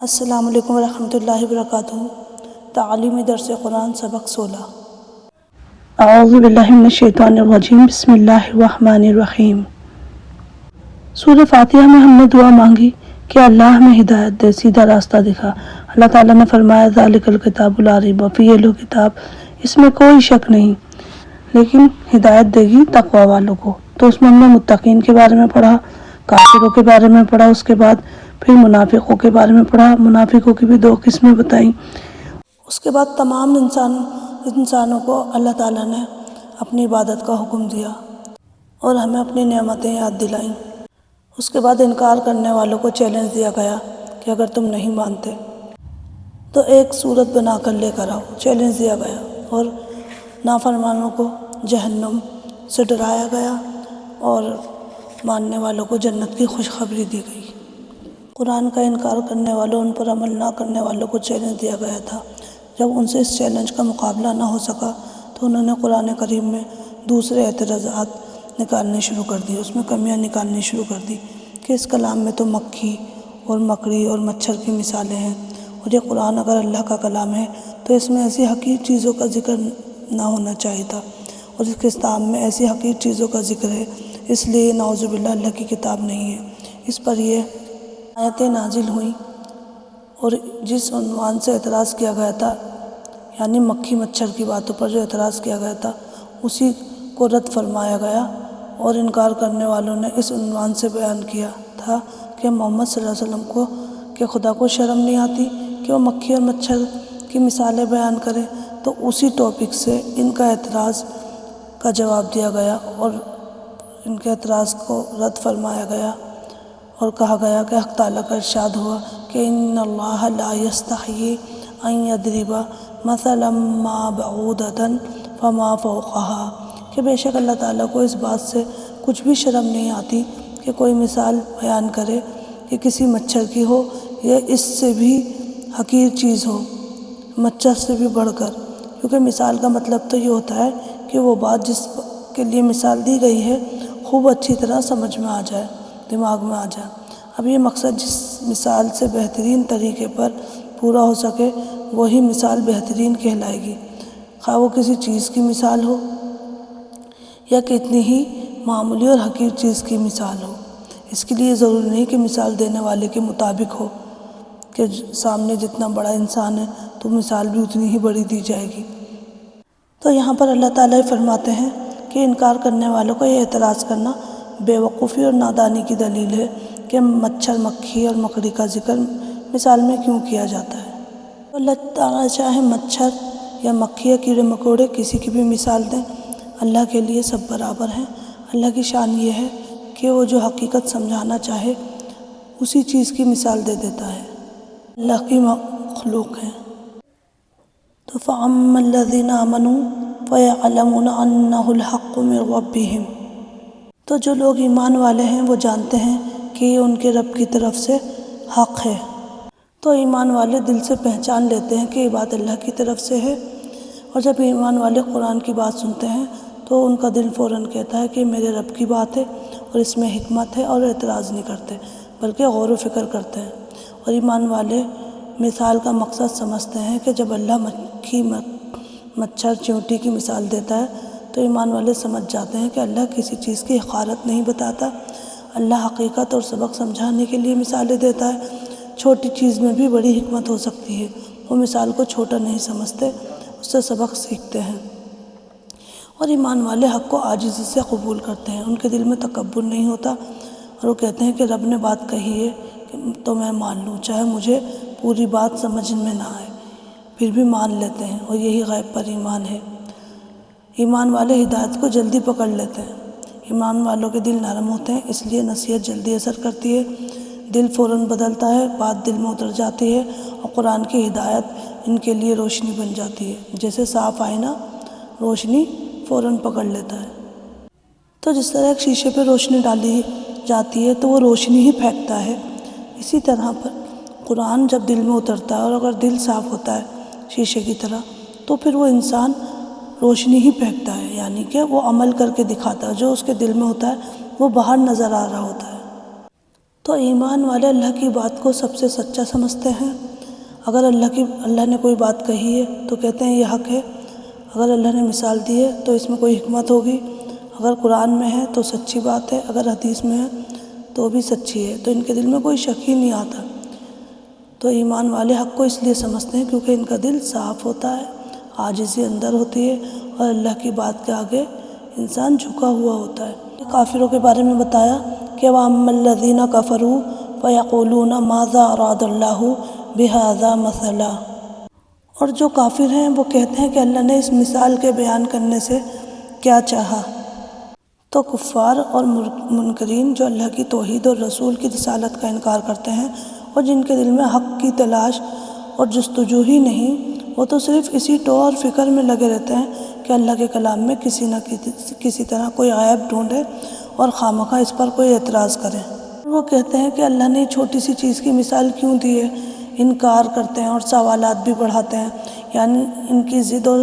السلام علیکم ورحمۃ اللہ وبرکاتہ۔ تعلیمی درس قرآن سبق 16۔ اعوذ باللہ من الشیطان الرجیم، بسم اللہ الرحمن الرحیم۔ سورہ فاتحہ میں ہم نے دعا مانگی کہ اللہ ہمیں ہدایت دے، سیدھا راستہ دکھا۔ اللہ تعالیٰ نے فرمایا ذالک الکتاب لا ریب فیہ، یہ لو کتاب اس میں کوئی شک نہیں، لیکن ہدایت دے گی تقوی والوں کو۔ تو اس میں ہم نے متقین کے بارے میں پڑھا، کافروں کے بارے میں پڑھا، اس کے بعد پھر منافقوں کے بارے میں پڑھا، منافقوں کی بھی دو قسمیں بتائیں۔ اس کے بعد تمام انسانوں کو اللہ تعالیٰ نے اپنی عبادت کا حکم دیا اور ہمیں اپنی نعمتیں یاد دلائیں۔ اس کے بعد انکار کرنے والوں کو چیلنج دیا گیا کہ اگر تم نہیں مانتے تو ایک صورت بنا کر لے کر آؤ، چیلنج دیا گیا، اور نافرمانوں کو جہنم سے ڈرایا گیا اور ماننے والوں کو جنت کی خوشخبری دی گئی۔ قرآن کا انکار کرنے والوں، ان پر عمل نہ کرنے والوں کو چیلنج دیا گیا تھا۔ جب ان سے اس چیلنج کا مقابلہ نہ ہو سکا تو انہوں نے قرآن کریم میں دوسرے اعتراضات نکالنے شروع کر دیے، اس میں کمیاں نکالنی شروع کر دی کہ اس کلام میں تو مکھی اور مکڑی اور مچھر کی مثالیں ہیں، اور یہ قرآن اگر اللہ کا کلام ہے تو اس میں ایسی حقیر چیزوں کا ذکر نہ ہونا چاہیے تھا، اور اس کتاب میں ایسی حقیر چیزوں کا ذکر ہے، اس لیے نعوذ باللہ اللہ کی کتاب نہیں ہے۔ اس پر یہ آیتیں نازل ہوئیں اور جس عنوان سے اعتراض کیا گیا تھا، یعنی مکھی مچھر کی باتوں پر جو اعتراض کیا گیا تھا، اسی کو رد فرمایا گیا، اور انکار کرنے والوں نے اس عنوان سے بیان کیا تھا کہ محمد صلی اللہ علیہ وسلم کو کہ خدا کو شرم نہیں آتی کہ وہ مکھی اور مچھر کی مثالیں بیان کرے، تو اسی ٹاپک سے ان کا اعتراض کا جواب دیا گیا اور ان کے اعتراض کو رد فرمایا گیا، اور کہا گیا کہ حق تعالیٰ کا ارشاد ہوا کہ ان اللہ لا یستحیی ان یضرب مثلا ما بعودۃ فما فوقها، کہ بے شک اللہ تعالیٰ کو اس بات سے کچھ بھی شرم نہیں آتی کہ کوئی مثال بیان کرے کہ کسی مچھر کی ہو یا اس سے بھی حقیر چیز ہو، مچھر سے بھی بڑھ کر، کیونکہ مثال کا مطلب تو یہ ہوتا ہے کہ وہ بات جس کے لیے مثال دی گئی ہے خوب اچھی طرح سمجھ میں آ جائے، دماغ میں آ جائے۔ اب یہ مقصد جس مثال سے بہترین طریقے پر پورا ہو سکے وہی مثال بہترین کہلائے گی، خواہ وہ کسی چیز کی مثال ہو یا کتنی ہی معمولی اور حقیر چیز کی مثال ہو۔ اس کے لیے ضروری نہیں کہ مثال دینے والے کے مطابق ہو، کہ سامنے جتنا بڑا انسان ہے تو مثال بھی اتنی ہی بڑی دی جائے گی۔ تو یہاں پر اللہ تعالیٰ فرماتے ہیں کہ انکار کرنے والوں کو یہ اعتراض کرنا بے وقوفی اور نادانی کی دلیل ہے کہ مچھر، مکھی اور مکڑی کا ذکر مثال میں کیوں کیا جاتا ہے۔ اللہ تعالیٰ چاہے مچھر یا مکھی یا کیڑے مکوڑے کسی کی بھی مثال دیں، اللہ کے لیے سب برابر ہیں۔ اللہ کی شان یہ ہے کہ وہ جو حقیقت سمجھانا چاہے اسی چیز کی مثال دے دیتا ہے، اللہ کی مخلوق ہیں۔ تو فَأَمَّا الَّذِينَ آمَنُوا فَيَعْلَمُونَ أَنَّهُ الْحَقُّ مِن رَّبِّهِمْ، تو جو لوگ ایمان والے ہیں وہ جانتے ہیں کہ یہ ان کے رب کی طرف سے حق ہے۔ تو ایمان والے دل سے پہچان لیتے ہیں کہ یہ بات اللہ کی طرف سے ہے، اور جب ایمان والے قرآن کی بات سنتے ہیں تو ان کا دل فوراً کہتا ہے کہ میرے رب کی بات ہے اور اس میں حکمت ہے، اور اعتراض نہیں کرتے بلکہ غور و فکر کرتے ہیں۔ اور ایمان والے مثال کا مقصد سمجھتے ہیں کہ جب اللہ مکھی، مچھر، چیونٹی کی مثال دیتا ہے تو ایمان والے سمجھ جاتے ہیں کہ اللہ کسی چیز کی حقارت نہیں بتاتا، اللہ حقیقت اور سبق سمجھانے کے لیے مثالیں دیتا ہے۔ چھوٹی چیز میں بھی بڑی حکمت ہو سکتی ہے، وہ مثال کو چھوٹا نہیں سمجھتے، اس سے سبق سیکھتے ہیں۔ اور ایمان والے حق کو عاجزی سے قبول کرتے ہیں، ان کے دل میں تکبر نہیں ہوتا، اور وہ کہتے ہیں کہ رب نے بات کہی ہے تو میں مان لوں، چاہے مجھے پوری بات سمجھ میں نہ آئے، پھر بھی مان لیتے ہیں، اور یہی غیب پر ایمان ہے۔ ایمان والے ہدایت کو جلدی پکڑ لیتے ہیں، ایمان والوں کے دل نرم ہوتے ہیں، اس لیے نصیحت جلدی اثر کرتی ہے، دل فوراً بدلتا ہے، بات دل میں اتر جاتی ہے، اور قرآن کی ہدایت ان کے لیے روشنی بن جاتی ہے، جیسے صاف آئینہ روشنی فوراً پکڑ لیتا ہے۔ تو جس طرح ایک شیشے پہ روشنی ڈالی جاتی ہے تو وہ روشنی ہی پھینکتا ہے، اسی طرح پر قرآن جب دل میں اترتا ہے اور اگر دل صاف ہوتا ہے شیشے کی طرح تو پھر وہ انسان روشنی ہی پھینکتا ہے، یعنی کہ وہ عمل کر کے دکھاتا ہے، جو اس کے دل میں ہوتا ہے وہ باہر نظر آ رہا ہوتا ہے۔ تو ایمان والے اللہ کی بات کو سب سے سچا سمجھتے ہیں۔ اگر اللہ نے کوئی بات کہی ہے تو کہتے ہیں یہ حق ہے، اگر اللہ نے مثال دی ہے تو اس میں کوئی حکمت ہوگی، اگر قرآن میں ہے تو سچی بات ہے، اگر حدیث میں ہے تو بھی سچی ہے، تو ان کے دل میں کوئی شک ہی نہیں آتا۔ تو ایمان والے حق کو اس لیے سمجھتے ہیں کیونکہ ان کا دل صاف ہوتا ہے، عاجزی اندر ہوتی ہے، اور اللہ کی بات کے آگے انسان جھکا ہوا ہوتا ہے۔ کافروں کے بارے میں بتایا کہ وَأَمَّا الَّذِينَ كَفَرُوا فَيَقُولُونَ مَاذَا أَرَادَ اللَّهُ بِهَذَا مَثَلًا، اور جو کافر ہیں وہ کہتے ہیں کہ اللہ نے اس مثال کے بیان کرنے سے کیا چاہا۔ تو کفار اور منکرین جو اللہ کی توحید اور رسول کی رسالت کا انکار کرتے ہیں اور جن کے دل میں حق کی تلاش اور جستجو ہی نہیں، وہ تو صرف اسی ٹو اور فکر میں لگے رہتے ہیں کہ اللہ کے کلام میں کسی نہ کسی طرح کوئی عیب ڈھونڈے اور خواہ اس پر کوئی اعتراض کریں۔ وہ کہتے ہیں کہ اللہ نے چھوٹی سی چیز کی مثال کیوں دی ہے، انکار کرتے ہیں اور سوالات بھی بڑھاتے ہیں، یعنی ان کی ضد اور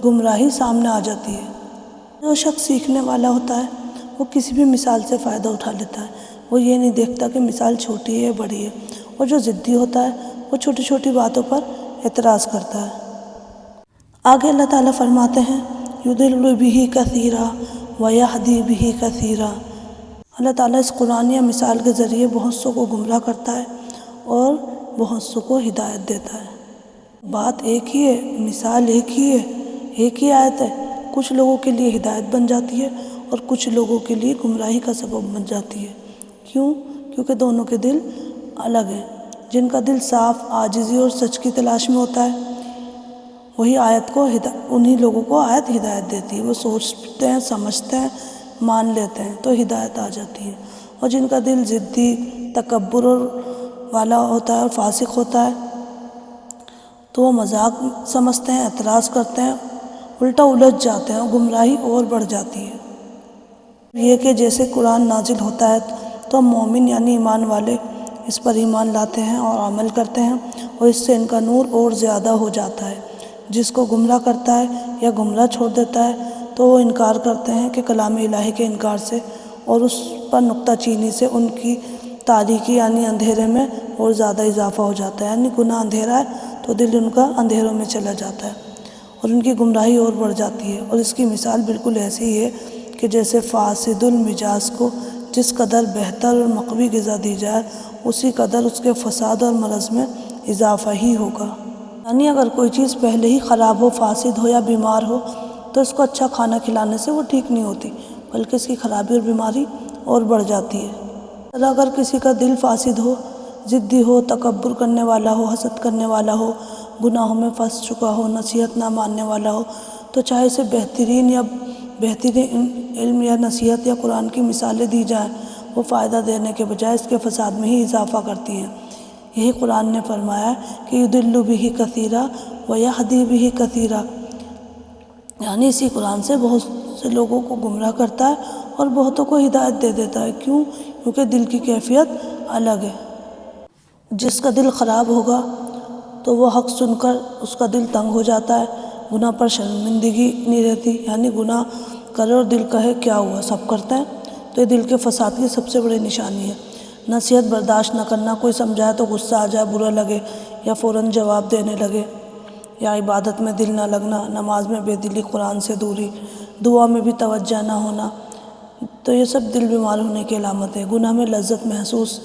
گمراہی سامنے آ جاتی ہے۔ جو شخص سیکھنے والا ہوتا ہے وہ کسی بھی مثال سے فائدہ اٹھا لیتا ہے، وہ یہ نہیں دیکھتا کہ مثال چھوٹی ہے بڑی ہے، اور جو ضدی ہوتا ہے وہ چھوٹی چھوٹی باتوں پر اعتراض کرتا ہے۔ آگے اللہ تعالیٰ فرماتے ہیں یُضِلُّ بِهِ كَثِيرًا وَيَهْدِي بِهِ كَثِيرًا، اللہ تعالیٰ اس قرآن یا مثال کے ذریعے بہت سو کو گمراہ کرتا ہے اور بہت سو کو ہدایت دیتا ہے۔ بات ایک ہی ہے، مثال ایک ہی ہے، ایک ہی آیت ہے، کچھ لوگوں کے لیے ہدایت بن جاتی ہے اور کچھ لوگوں کے لیے گمراہی کا سبب بن جاتی ہے۔ کیوں؟ کیونکہ دونوں کے دل الگ ہیں۔ جن کا دل صاف، عاجزی اور سچ کی تلاش میں ہوتا ہے، وہی انہی لوگوں کو آیت ہدایت دیتی ہے۔ وہ سوچتے ہیں، سمجھتے ہیں، مان لیتے ہیں تو ہدایت آ جاتی ہے۔ اور جن کا دل ضدی، تکبر والا ہوتا ہے اور فاسق ہوتا ہے تو وہ مذاق سمجھتے ہیں، اعتراض کرتے ہیں، الٹا الجھ جاتے ہیں اور گمراہی اور بڑھ جاتی ہے۔ یہ کہ جیسے قرآن نازل ہوتا ہے تو مومن یعنی ایمان والے اس پر ایمان لاتے ہیں اور عمل کرتے ہیں، اور اس سے ان کا نور اور زیادہ ہو جاتا ہے۔ جس کو گمراہ کرتا ہے یا گمراہ چھوڑ دیتا ہے تو وہ انکار کرتے ہیں کہ کلام الہی کے انکار سے اور اس پر نکتہ چینی سے ان کی تاریکی یعنی اندھیرے میں اور زیادہ اضافہ ہو جاتا ہے۔ یعنی گناہ اندھیرا ہے تو دل ان کا اندھیروں میں چلا جاتا ہے اور ان کی گمراہی اور بڑھ جاتی ہے۔ اور اس کی مثال بالکل ایسی ہی ہے کہ جیسے فاسد المزاج کو جس قدر بہتر اور مقوی غذا دی جائے اسی قدر اس کے فساد اور مرض میں اضافہ ہی ہوگا۔ یعنی اگر کوئی چیز پہلے ہی خراب ہو، فاسد ہو یا بیمار ہو تو اس کو اچھا کھانا کھلانے سے وہ ٹھیک نہیں ہوتی، بلکہ اس کی خرابی اور بیماری اور بڑھ جاتی ہے۔ اگر کسی کا دل فاسد ہو، ضدی ہو، تکبر کرنے والا ہو، حسد کرنے والا ہو، گناہوں میں پھنس چکا ہو، نصیحت نہ ماننے والا ہو، تو چاہے اسے بہترین علم یا نصیحت یا قرآن کی مثالیں دی جائیں، وہ فائدہ دینے کے بجائے اس کے فساد میں ہی اضافہ کرتی ہیں۔ یہی قرآن نے فرمایا کہ یُضِلُّ بِهِ كَثِيرًا وَيَهْدِي بِهِ كَثِيرًا، یعنی اسی قرآن سے بہت سے لوگوں کو گمراہ کرتا ہے اور بہتوں کو ہدایت دے دیتا ہے۔ کیوں؟ کیونکہ دل کی کیفیت الگ ہے۔ جس کا دل خراب ہوگا تو وہ حق سن کر اس کا دل تنگ ہو جاتا ہے، گناہ پر شرمندگی نہیں رہتی، یعنی گناہ کرے اور دل کہے کیا ہوا، سب کرتے ہیں، تو یہ دل کے فساد کی سب سے بڑی نشانی ہے۔ نصیحت برداشت نہ کرنا، کوئی سمجھائے تو غصہ آ جائے، برا لگے یا فوراً جواب دینے لگے، یا عبادت میں دل نہ لگنا، نماز میں بے دلی، قرآن سے دوری، دعا میں بھی توجہ نہ ہونا، تو یہ سب دل بیمار ہونے کی علامت ہے۔ گناہ میں لذت محسوس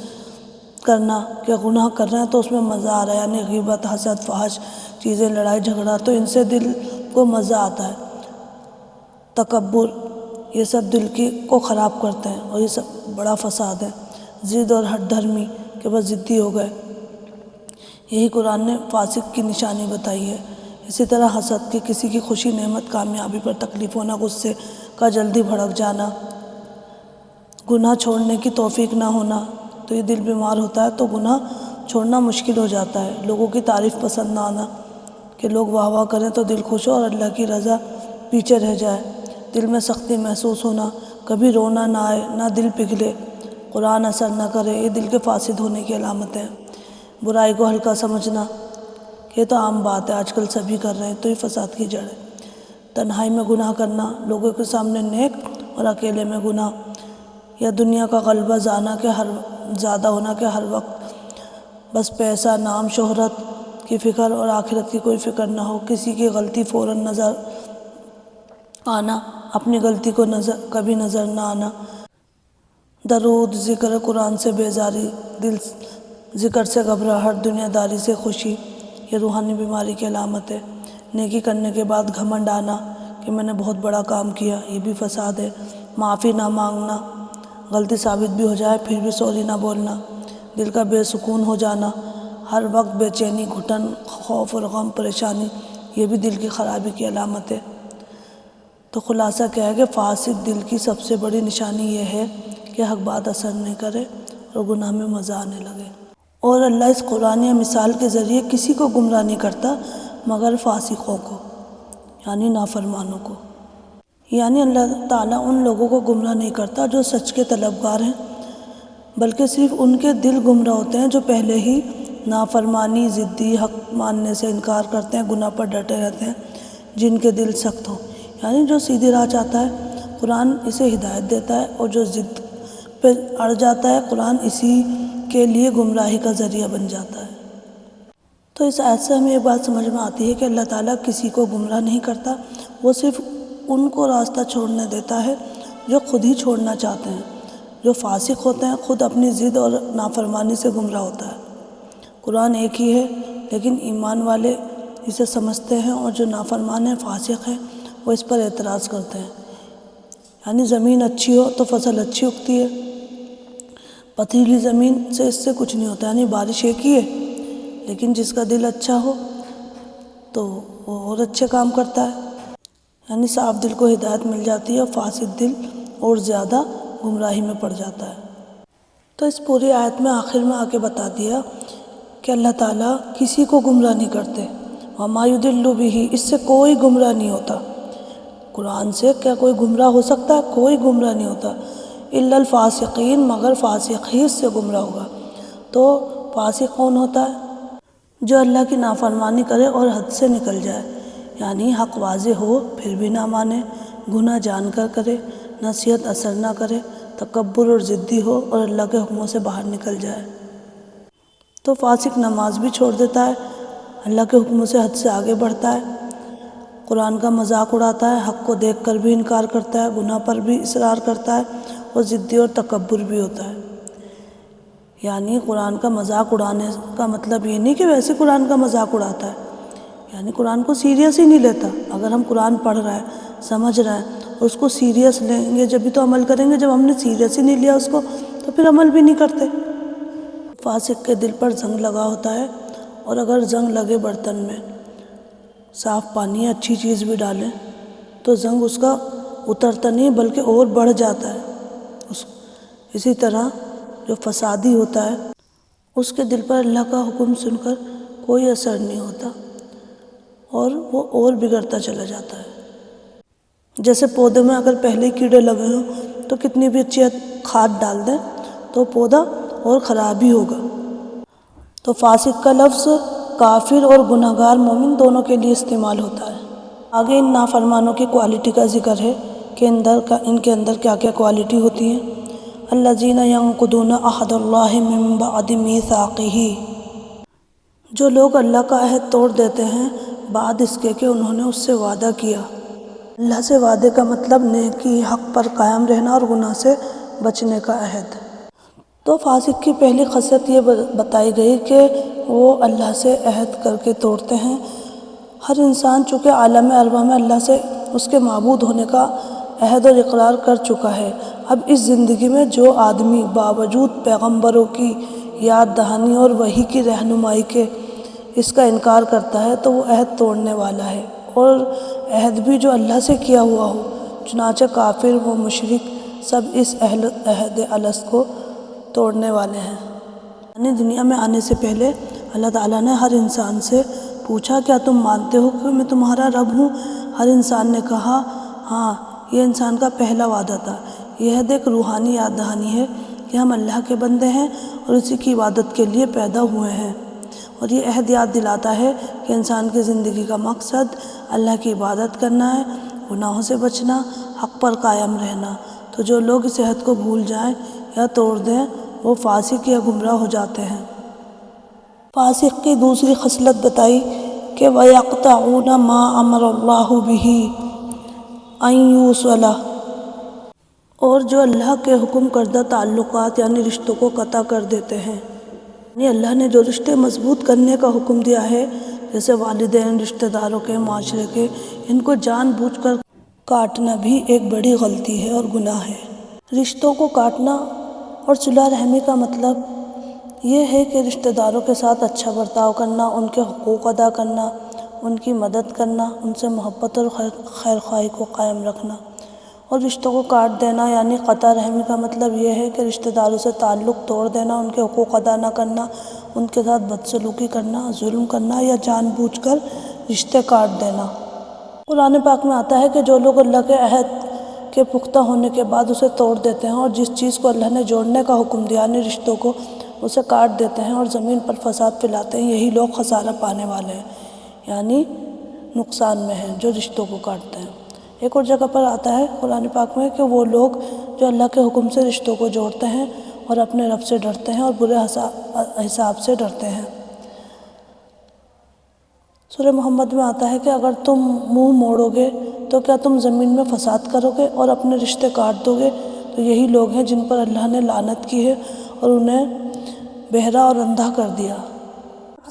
کرنا کہ گناہ کر رہے ہیں تو اس میں مزہ آ رہا ہے، یعنی غیبت، حسد، فحش چیزیں، لڑائی جھگڑا، تو ان سے دل کو مزہ آتا ہے۔ تکبر، یہ سب دل کو خراب کرتے ہیں اور یہ سب بڑا فساد ہے۔ ضد اور ہٹ دھرمی کہ بس ضدی ہو گئے، یہی قرآن نے فاسق کی نشانی بتائی ہے۔ اسی طرح حسد کہ کسی کی خوشی، نعمت، کامیابی پر تکلیف ہونا، غصے کا جلدی بھڑک جانا، گناہ چھوڑنے کی توفیق نہ ہونا، تو یہ دل بیمار ہوتا ہے تو گناہ چھوڑنا مشکل ہو جاتا ہے۔ لوگوں کی تعریف پسند نہ آنا کہ لوگ واہ واہ کریں تو دل خوش ہو اور اللہ کی رضا پیچھے رہ جائے، دل میں سختی محسوس ہونا، کبھی رونا نہ آئے، نہ دل پگھلے، قرآن اثر نہ کرے، یہ دل کے فاسد ہونے کی علامت ہے۔ برائی کو ہلکا سمجھنا کہ یہ تو عام بات ہے، آج کل سبھی کر رہے ہیں، تو یہ فساد کی جڑ ہے۔ تنہائی میں گناہ کرنا، لوگوں کے سامنے نیک اور اکیلے میں گناہ، یا دنیا کا غلبہ، زانا کہ ہر زیادہ ہونا کہ ہر وقت بس پیسہ، نام، شہرت کی فکر اور آخرت کی کوئی فکر نہ ہو، کسی کی غلطی فوراً نظر آنا، اپنی غلطی کو کبھی نظر نہ آنا، درود، ذکر قرآن سے بیزاری، دل ذکر سے گھبراہٹ، دنیا داری سے خوشی، یہ روحانی بیماری کی علامت ہے۔ نیکی کرنے کے بعد گھمنڈ آنا کہ میں نے بہت بڑا کام کیا، یہ بھی فساد ہے۔ معافی نہ مانگنا، غلطی ثابت بھی ہو جائے پھر بھی سوری نہ بولنا، دل کا بے سکون ہو جانا، ہر وقت بے چینی، گھٹن، خوف اور غم، پریشانی، یہ بھی دل کی خرابی کی علامت ہے۔ تو خلاصہ کیا ہے کہ فاسد دل کی سب سے بڑی نشانی یہ ہے کہ حق بات اثر نہیں کرے اور گناہ میں مزہ آنے لگے۔ اور اللہ اس قرآنی مثال کے ذریعے کسی کو گمراہ نہیں کرتا مگر فاسقوں کو، یعنی نافرمانوں کو۔ یعنی اللہ تعالیٰ ان لوگوں کو گمراہ نہیں کرتا جو سچ کے طلبگار ہیں، بلکہ صرف ان کے دل گمراہ ہوتے ہیں جو پہلے ہی نافرمانی، ضدی، حق ماننے سے انکار کرتے ہیں، گناہ پر ڈٹے رہتے ہیں، جن کے دل سخت ہوں۔ یعنی جو سیدھی راہ چاہتا ہے قرآن اسے ہدایت دیتا ہے، اور جو ضد پہ اڑ جاتا ہے قرآن اسی کے لیے گمراہی کا ذریعہ بن جاتا ہے۔ تو اس آیت سے ہمیں یہ بات سمجھ میں آتی ہے کہ اللہ تعالیٰ کسی کو گمراہ نہیں کرتا، وہ صرف ان کو راستہ چھوڑنے دیتا ہے جو خود ہی چھوڑنا چاہتے ہیں۔ جو فاسق ہوتے ہیں خود اپنی ضد اور نافرمانی سے گمراہ ہوتا ہے۔ قرآن ایک ہی ہے لیکن ایمان والے اسے سمجھتے ہیں، اور جو نافرمان ہیں، فاسق ہیں، وہ اس پر اعتراض کرتے ہیں۔ یعنی زمین اچھی ہو تو فصل اچھی اگتی ہے، پتھریلی زمین سے اس سے کچھ نہیں ہوتا، یعنی بارش ایک ہی ہے، لیکن جس کا دل اچھا ہو تو وہ اور اچھے کام کرتا ہے، یعنی صاف دل کو ہدایت مل جاتی ہے، اور فاسد دل اور زیادہ گمراہی میں پڑ جاتا ہے۔ تو اس پوری آیت میں آخر میں آ کے بتا دیا کہ اللہ تعالیٰ کسی کو گمراہ نہیں کرتے، وَمَا يُضِلُّ بِهِ، اس سے کوئی گمراہ نہیں ہوتا۔ قرآن سے کیا کوئی گمراہ ہو سکتا ہے؟ کوئی گمراہ نہیں ہوتا، الا الفاسقین، مگر فاسق ہی اس سے گمراہ ہوگا۔ تو فاسق کون ہوتا ہے؟ جو اللہ کی نافرمانی کرے اور حد سے نکل جائے، یعنی حق واضح ہو پھر بھی نہ مانے، گناہ جان کر کرے، نصیحت اثر نہ کرے، تکبر اور ضدی ہو اور اللہ کے حکموں سے باہر نکل جائے۔ تو فاسق نماز بھی چھوڑ دیتا ہے، اللہ کے حکموں سے حد سے آگے بڑھتا ہے، قرآن کا مذاق اڑاتا ہے، حق کو دیکھ کر بھی انکار کرتا ہے، گناہ پر بھی اصرار کرتا ہے، اور ضدی اور تکبر بھی ہوتا ہے۔ یعنی قرآن کا مذاق اڑانے کا مطلب یہ نہیں کہ ویسے قرآن کا مذاق اڑاتا ہے، یعنی قرآن کو سیریس ہی نہیں لیتا۔ اگر ہم قرآن پڑھ رہے ہیں، سمجھ رہے ہیں، اس کو سیریس لیں گے جبھی تو عمل کریں گے، جب ہم نے سیریس ہی نہیں لیا اس کو تو پھر عمل بھی نہیں کرتے۔ فاسق کے دل پر زنگ لگا ہوتا ہے، اور اگر زنگ لگے برتن میں صاف پانی اچھی چیز بھی ڈالیں تو زنگ اس کا اترتا نہیں بلکہ اور بڑھ جاتا ہے۔ اسی طرح جو فسادی ہوتا ہے اس کے دل پر اللہ کا حکم سن کر کوئی اثر نہیں ہوتا، اور وہ اور بگڑتا چلا جاتا ہے۔ جیسے پودے میں اگر پہلے کیڑے لگے ہوں تو کتنی بھی اچھی کھاد ڈال دیں تو پودا اور خراب ہی ہوگا۔ تو فاسق کا لفظ کافر اور گناہگار مومن دونوں کے لیے استعمال ہوتا ہے۔ آگے ان نافرمانوں کی کوالٹی کا ذکر ہے کہ ان کے اندر کیا کیا کوالٹی ہوتی ہیں۔ الذین ینقضون عہد اللہ من بعد میثاقہ، جو لوگ اللہ کا عہد توڑ دیتے ہیں بعد اس کے کہ انہوں نے اس سے وعدہ کیا۔ اللہ سے وعدے کا مطلب نیکی، حق پر قائم رہنا اور گناہ سے بچنے کا عہد۔ تو فاسق کی پہلی خصلت یہ بتائی گئی کہ وہ اللہ سے عہد کر کے توڑتے ہیں۔ ہر انسان چونکہ عالم ارواح میں اللہ سے اس کے معبود ہونے کا عہد اور اقرار کر چکا ہے، اب اس زندگی میں جو آدمی باوجود پیغمبروں کی یاد دہانی اور وحی کی رہنمائی کے اس کا انکار کرتا ہے تو وہ عہد توڑنے والا ہے، اور عہد بھی جو اللہ سے کیا ہوا ہو۔ چنانچہ کافر و مشرک سب اس عہد الست کو توڑنے والے ہیں۔ یعنی دنیا میں آنے سے پہلے اللہ تعالیٰ نے ہر انسان سے پوچھا کیا تم مانتے ہو کہ میں تمہارا رب ہوں؟ ہر انسان نے کہا ہاں۔ یہ انسان کا پہلا وعدہ تھا۔ یہ عہد ایک روحانی یاد دہانی ہے کہ ہم اللہ کے بندے ہیں اور اسی کی عبادت کے لیے پیدا ہوئے ہیں، اور یہ عہد یاد دلاتا ہے کہ انسان کی زندگی کا مقصد اللہ کی عبادت کرنا ہے، گناہوں سے بچنا، حق پر قائم رہنا۔ تو جو لوگ اس عہد کو بھول جائیں یا توڑ دیں وہ فاسق یا گمراہ ہو جاتے ہیں۔ فاسق کی دوسری خصلت بتائی کہ وَيَقْطَعُونَ مَا أَمَرَ اللَّهُ بِهِ أَن يُوصَلَ، اور جو اللہ کے حکم کردہ تعلقات یعنی رشتوں کو قطع کر دیتے ہیں۔ یعنی اللہ نے جو رشتے مضبوط کرنے کا حکم دیا ہے، جیسے والدین، رشتہ داروں کے، معاشرے کے، ان کو جان بوجھ کر کاٹنا بھی ایک بڑی غلطی ہے اور گناہ ہے۔ رشتوں کو کاٹنا اور صلہ رحمی کا مطلب یہ ہے کہ رشتہ داروں کے ساتھ اچھا برتاؤ کرنا، ان کے حقوق ادا کرنا، ان کی مدد کرنا، ان سے محبت اور خیر خواہی کو قائم رکھنا۔ اور رشتوں کو کاٹ دینا یعنی قطع رحمی کا مطلب یہ ہے کہ رشتہ داروں سے تعلق توڑ دینا، ان کے حقوق ادا نہ کرنا، ان کے ساتھ بدسلوکی کرنا، ظلم کرنا یا جان بوجھ کر رشتے کاٹ دینا۔ قرآن پاک میں آتا ہے کہ جو لوگ اللہ کے عہد کے پختہ ہونے کے بعد اسے توڑ دیتے ہیں اور جس چیز کو اللہ نے جوڑنے کا حکم دیا یعنی رشتوں کو، اسے کاٹ دیتے ہیں اور زمین پر فساد پھیلاتے ہیں، یہی لوگ خسارہ پانے والے ہیں، یعنی نقصان میں ہیں جو رشتوں کو کاٹتے ہیں۔ ایک اور جگہ پر آتا ہے قرآن پاک میں کہ وہ لوگ جو اللہ کے حکم سے رشتوں کو جوڑتے ہیں اور اپنے رب سے ڈرتے ہیں اور برے حساب سے ڈرتے ہیں۔ سورہ محمد میں آتا ہے کہ اگر تم منہ موڑو گے تو کیا تم زمین میں فساد کرو گے اور اپنے رشتے کاٹ دو گے؟ تو یہی لوگ ہیں جن پر اللہ نے لعنت کی ہے اور انہیں بہرا اور اندھا کر دیا۔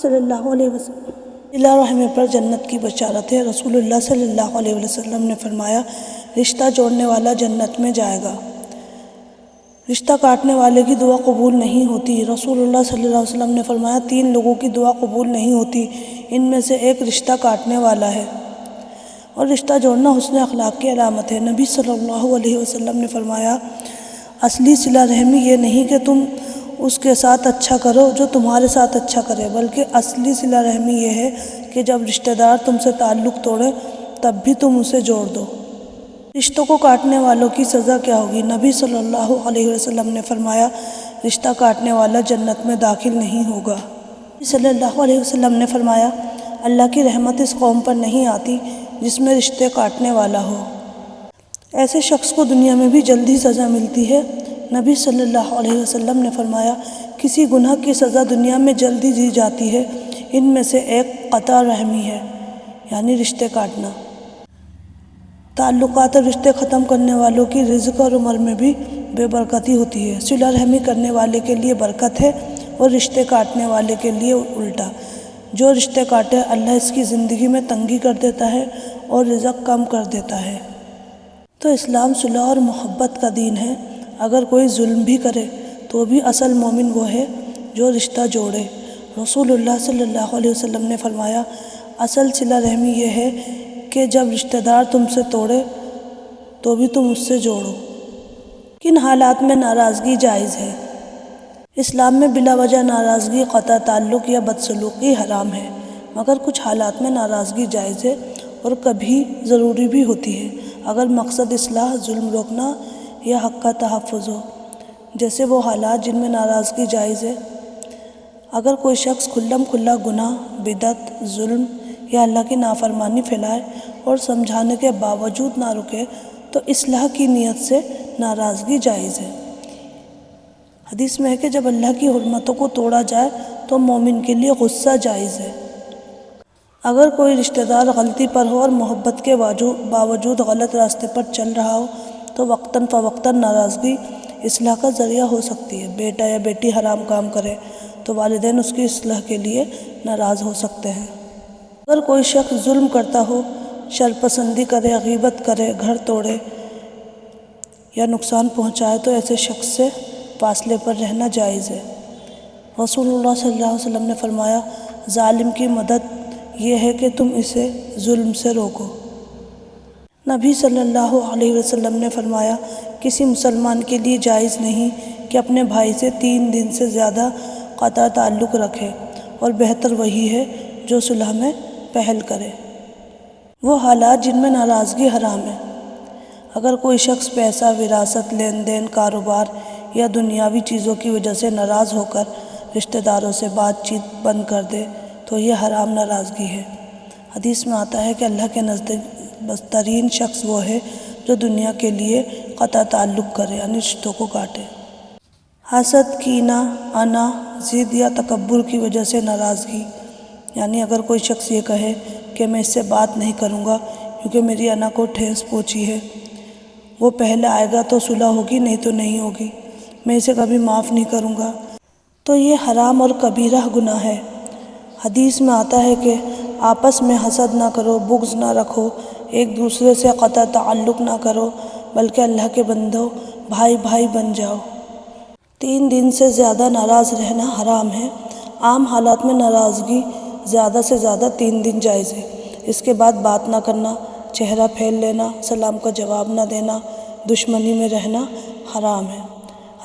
صلی اللہ علیہ وسلم صلہ رحمی پر جنت کی بشارت ہے۔ رسول اللہ صلی اللہ علیہ وسلم نے فرمایا، رشتہ جوڑنے والا جنت میں جائے گا۔ رشتہ کاٹنے والے کی دعا قبول نہیں ہوتی۔ رسول اللہ صلی اللہ علیہ وسلم نے فرمایا، 3 لوگوں کی دعا قبول نہیں ہوتی، ان میں سے ایک رشتہ کاٹنے والا ہے۔ اور رشتہ جوڑنا حسن اخلاق کی علامت ہے۔ نبی صلی اللہ علیہ وسلم نے فرمایا، اصلی صلہ رحمی یہ نہیں کہ تم اس کے ساتھ اچھا کرو جو تمہارے ساتھ اچھا کرے، بلکہ اصلی صلہ رحمی یہ ہے کہ جب رشتہ دار تم سے تعلق توڑے تب بھی تم اسے جوڑ دو۔ رشتوں کو کاٹنے والوں کی سزا کیا ہوگی؟ نبی صلی اللہ علیہ وسلم نے فرمایا، رشتہ کاٹنے والا جنت میں داخل نہیں ہوگا۔ نبی صلی اللہ علیہ وسلم نے فرمایا، اللہ کی رحمت اس قوم پر نہیں آتی جس میں رشتے کاٹنے والا ہو۔ ایسے شخص کو دنیا میں بھی جلدی سزا ملتی ہے۔ نبی صلی اللہ علیہ وسلم نے فرمایا، کسی گناہ کی سزا دنیا میں جلدی دی جاتی ہے، ان میں سے ایک قطع رحمی ہے، یعنی رشتے کاٹنا۔ تعلقات اور رشتے ختم کرنے والوں کی رزق اور عمر میں بھی بے برکتی ہوتی ہے۔ صلہ رحمی کرنے والے کے لیے برکت ہے اور رشتے کاٹنے والے کے لیے الٹا۔ جو رشتے کاٹے اللہ اس کی زندگی میں تنگی کر دیتا ہے اور رزق کم کر دیتا ہے۔ تو اسلام صلح اور محبت کا دین ہے۔ اگر کوئی ظلم بھی کرے تو بھی اصل مومن وہ ہے جو رشتہ جوڑے۔ رسول اللہ صلی اللہ علیہ وسلم نے فرمایا، اصل صلہ رحمی یہ ہے کہ جب رشتہ دار تم سے توڑے تو بھی تم اس سے جوڑو۔ کن حالات میں ناراضگی جائز ہے؟ اسلام میں بلا وجہ ناراضگی، قطع تعلق یا بدسلوکی حرام ہے، مگر کچھ حالات میں ناراضگی جائز ہے اور کبھی ضروری بھی ہوتی ہے، اگر مقصد اصلاح، ظلم روکنا یا حق کا تحفظ ہو۔ جیسے وہ حالات جن میں ناراضگی جائز ہے، اگر کوئی شخص کھلم کھلا گناہ، بدعت، ظلم یا اللہ کی نافرمانی پھیلائے اور سمجھانے کے باوجود نہ رکے تو اصلاح کی نیت سے ناراضگی جائز ہے۔ حدیث میں ہے کہ جب اللہ کی حرمتوں کو توڑا جائے تو مومن کے لیے غصہ جائز ہے۔ اگر کوئی رشتہ دار غلطی پر ہو اور محبت کے باوجود غلط راستے پر چل رہا ہو تو وقتاً فوقتاً ناراضگی اصلاح کا ذریعہ ہو سکتی ہے۔ بیٹا یا بیٹی حرام کام کرے تو والدین اس کی اصلاح کے لیے ناراض ہو سکتے ہیں۔ اگر کوئی شخص ظلم کرتا ہو، شرپسندی کرے، غیبت کرے، گھر توڑے یا نقصان پہنچائے تو ایسے شخص سے فاصلے پر رہنا جائز ہے۔ رسول اللہ صلی اللہ علیہ وسلم نے فرمایا، ظالم کی مدد یہ ہے کہ تم اسے ظلم سے روکو۔ نبی صلی اللہ علیہ وسلم نے فرمایا، کسی مسلمان کے لیے جائز نہیں کہ اپنے بھائی سے 3 دن سے زیادہ قطع تعلق رکھے، اور بہتر وہی ہے جو صلح میں پہل کرے۔ وہ حالات جن میں ناراضگی حرام ہے، اگر کوئی شخص پیسہ، وراثت، لین دین، کاروبار یا دنیاوی چیزوں کی وجہ سے ناراض ہو کر رشتہ داروں سے بات چیت بند کر دے تو یہ حرام ناراضگی ہے۔ حدیث میں آتا ہے کہ اللہ کے نزدیک بدترین شخص وہ ہے جو دنیا کے لیے قطع تعلق کرے، یعنی رشتوں کو کاٹے۔ حسد، کینہ، انا، ضد یا تکبر کی وجہ سے ناراضگی، یعنی اگر کوئی شخص یہ کہے کہ میں اس سے بات نہیں کروں گا کیونکہ میری انا کو ٹھیس پہنچی ہے، وہ پہلے آئے گا تو صلح ہوگی، نہیں تو نہیں ہوگی، میں اسے کبھی معاف نہیں کروں گا، تو یہ حرام اور کبیرہ گناہ ہے۔ حدیث میں آتا ہے کہ آپس میں حسد نہ کرو، بغض نہ رکھو، ایک دوسرے سے قطع تعلق نہ کرو، بلکہ اللہ کے بندو بھائی بھائی بن جاؤ۔ 3 دن سے زیادہ ناراض رہنا حرام ہے۔ عام حالات میں ناراضگی زیادہ سے زیادہ 3 دن جائز ہے، اس کے بعد بات نہ کرنا، چہرہ پھیر لینا، سلام کا جواب نہ دینا، دشمنی میں رہنا حرام ہے۔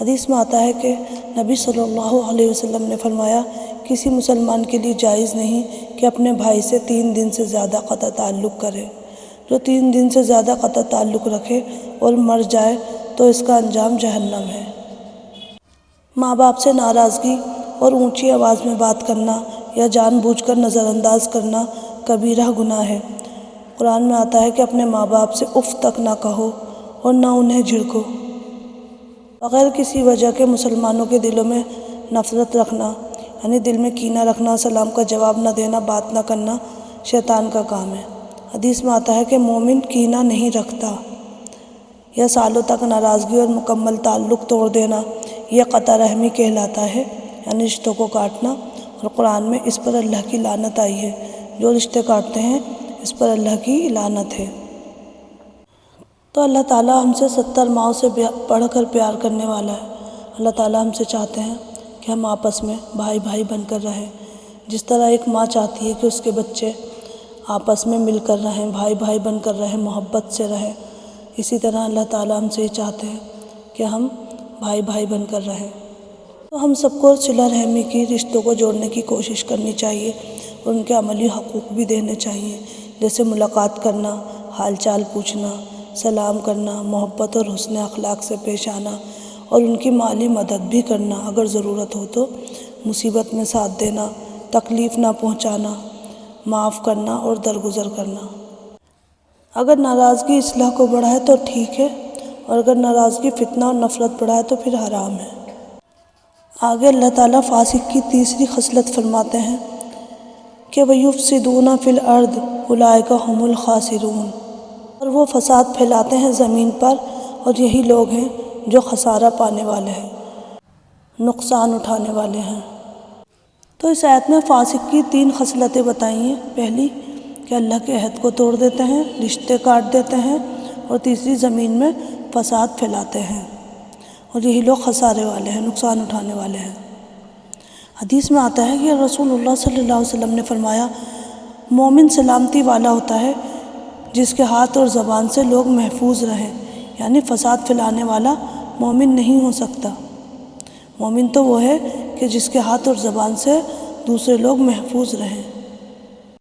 حدیث میں آتا ہے کہ نبی صلی اللہ علیہ وسلم نے فرمایا، کسی مسلمان کے لیے جائز نہیں کہ اپنے بھائی سے 3 دن سے زیادہ قطع تعلق کرے۔ جو 3 دن سے زیادہ قطع تعلق رکھے اور مر جائے تو اس کا انجام جہنم ہے۔ ماں باپ سے ناراضگی اور اونچی آواز میں بات کرنا یا جان بوجھ کر نظر انداز کرنا کبیرہ گناہ ہے۔ قرآن میں آتا ہے کہ اپنے ماں باپ سے اف تک نہ کہو اور نہ انہیں جھڑکو۔ بغیر کسی وجہ کے مسلمانوں کے دلوں میں نفرت رکھنا، یعنی دل میں کینہ رکھنا، سلام کا جواب نہ دینا، بات نہ کرنا شیطان کا کام ہے۔ حدیث میں آتا ہے کہ مومن کینہ نہیں رکھتا۔ یا سالوں تک ناراضگی اور مکمل تعلق توڑ دینا، یہ قطع رحمی کہلاتا ہے، یعنی رشتوں کو کاٹنا، اور قرآن میں اس پر اللہ کی لعنت آئی ہے۔ جو رشتے کاٹتے ہیں اس پر اللہ کی لعنت ہے۔ تو اللہ تعالیٰ ہم سے 70 ماؤں سے بڑھ کر پیار کرنے والا ہے۔ اللہ تعالیٰ ہم سے چاہتے ہیں کہ ہم آپس میں بھائی بھائی بن کر رہیں، جس طرح ایک ماں چاہتی ہے کہ اس کے بچے آپس میں مل کر رہیں، بھائی بھائی بن کر رہیں، محبت سے رہیں، اسی طرح اللہ تعالیٰ ہم سے یہ چاہتے ہیں کہ ہم بھائی بھائی بن کر رہیں۔ تو ہم سب کو صلہ رحمی کی، رشتوں کو جوڑنے کی کوشش کرنی چاہیے اور ان کے عملی حقوق بھی دینے چاہیے، جیسے ملاقات کرنا، حال چال پوچھنا، سلام کرنا، محبت اور حسن اخلاق سے پیش آنا، اور ان کی مالی مدد بھی کرنا، اگر ضرورت ہو تو مصیبت میں ساتھ دینا، تکلیف نہ پہنچانا، معاف کرنا اور درگزر کرنا۔ اگر ناراضگی اصلاح کو بڑھائے تو ٹھیک ہے، اور اگر ناراضگی فتنہ اور نفرت بڑھائے تو پھر حرام ہے۔ آگے اللہ تعالیٰ فاسق کی تیسری خصلت فرماتے ہیں کہ وَيُفْسِدُونَ فِي الْأَرْضِ أُولَٰئِكَ هُمُ الْخَاسِرُونَ، اور وہ فساد پھیلاتے ہیں زمین پر، اور یہی لوگ ہیں جو خسارہ پانے والے ہیں، نقصان اٹھانے والے ہیں۔ تو اس آیت میں فاسق کی 3 خصلتیں بتائی ہیں۔ پہلی کہ اللہ کے عہد کو توڑ دیتے ہیں، رشتے کاٹ دیتے ہیں، اور تیسری زمین میں فساد پھیلاتے ہیں، اور یہی لوگ خسارے والے ہیں، نقصان اٹھانے والے ہیں۔ حدیث میں آتا ہے کہ رسول اللہ صلی اللہ علیہ وسلم نے فرمایا، مومن سلامتی والا ہوتا ہے جس کے ہاتھ اور زبان سے لوگ محفوظ رہیں، یعنی فساد پھیلانے والا مومن نہیں ہو سکتا۔ مومن تو وہ ہے کہ جس کے ہاتھ اور زبان سے دوسرے لوگ محفوظ رہیں۔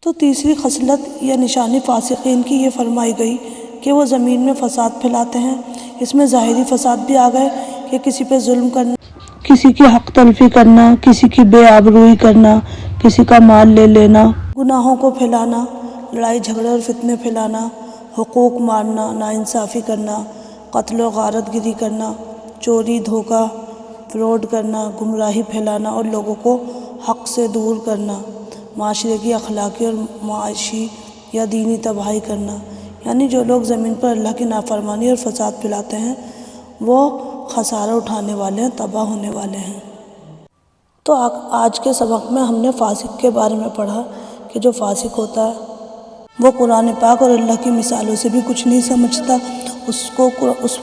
تو تیسری خصلت یا نشانی فاسقین کی یہ فرمائی گئی کہ وہ زمین میں فساد پھیلاتے ہیں۔ اس میں ظاہری فساد بھی آ گئے کہ کسی پہ ظلم کرنا، کسی کی حق تلفی کرنا، کسی کی بے آبروئی کرنا، کسی کا مال لے لینا، گناہوں کو پھیلانا، لڑائی جھگڑے اور فتنے پھیلانا، حقوق مارنا، ناانصافی کرنا، قتل و غارت گری کرنا، چوری، دھوکہ، فراڈ کرنا، گمراہی پھیلانا اور لوگوں کو حق سے دور کرنا، معاشرے کی اخلاقی اور معاشی یا دینی تباہی کرنا، یعنی جو لوگ زمین پر اللہ کی نافرمانی اور فساد پھیلاتے ہیں وہ خسارہ اٹھانے والے ہیں، تباہ ہونے والے ہیں۔ تو آج کے سبق میں ہم نے فاسق کے بارے میں پڑھا کہ جو فاسق ہوتا ہے وہ قرآن پاک اور اللہ کی مثالوں سے بھی کچھ نہیں سمجھتا، اس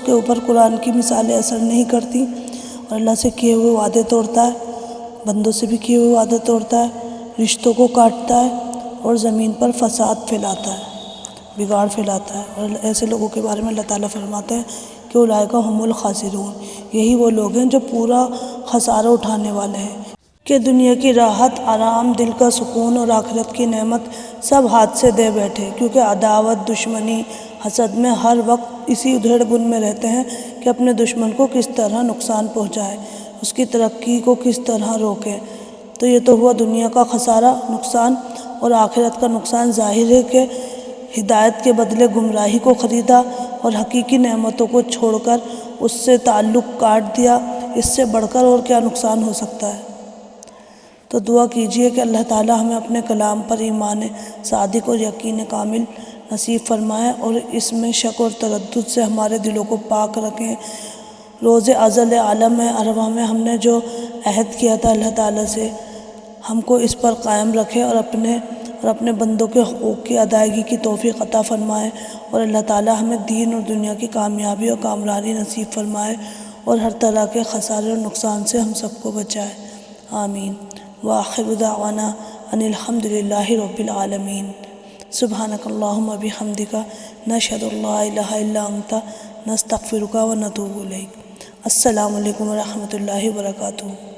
کے اوپر قرآن کی مثالیں اثر نہیں کرتی، اور اللہ سے کیے ہوئے وعدے توڑتا ہے، بندوں سے بھی کیے ہوئے وعدے توڑتا ہے، رشتوں کو کاٹتا ہے اور زمین پر فساد پھیلاتا ہے، بگاڑ پھیلاتا ہے۔ اور ایسے لوگوں کے بارے میں اللہ تعالیٰ فرماتے ہیں کہ اولئک ھم الخاسرون، یہی وہ لوگ ہیں جو پورا خسارہ اٹھانے والے ہیں، کہ دنیا کی راحت، آرام، دل کا سکون اور آخرت کی نعمت سب ہاتھ سے دے بیٹھے، کیونکہ عداوت، دشمنی، حسد میں ہر وقت اسی ادھیڑ بن میں رہتے ہیں کہ اپنے دشمن کو کس طرح نقصان پہنچائے، اس کی ترقی کو کس طرح روکے۔ تو یہ تو ہوا دنیا کا خسارہ، نقصان، اور آخرت کا نقصان ظاہر ہے کہ ہدایت کے بدلے گمراہی کو خریدا اور حقیقی نعمتوں کو چھوڑ کر اس سے تعلق کاٹ دیا، اس سے بڑھ کر اور کیا نقصان ہو سکتا ہے؟ تو دعا کیجئے کہ اللہ تعالیٰ ہمیں اپنے کلام پر ایمان صادق اور یقین کامل نصیب فرمائے اور اس میں شک اور تردد سے ہمارے دلوں کو پاک رکھیں۔ روز ازل عالم ارواح میں ہم نے جو عہد کیا تھا اللہ تعالیٰ سے، ہم کو اس پر قائم رکھے اور اپنے بندوں کے حقوق کی ادائیگی کی توفیق عطا فرمائے، اور اللہ تعالیٰ ہمیں دین اور دنیا کی کامیابی اور کامرانی نصیب فرمائے اور ہر طرح کے خسارے اور نقصان سے ہم سب کو بچائے، آمین۔ وآخر دعوانا ان الحمد للہ رب العالمین۔ سبحانک اللہم بحمدک، نشہد ان لا الہ الا انت، نستغفرک ونتوب الیک۔ السلام علیکم ورحمۃ اللہ وبرکاتہ۔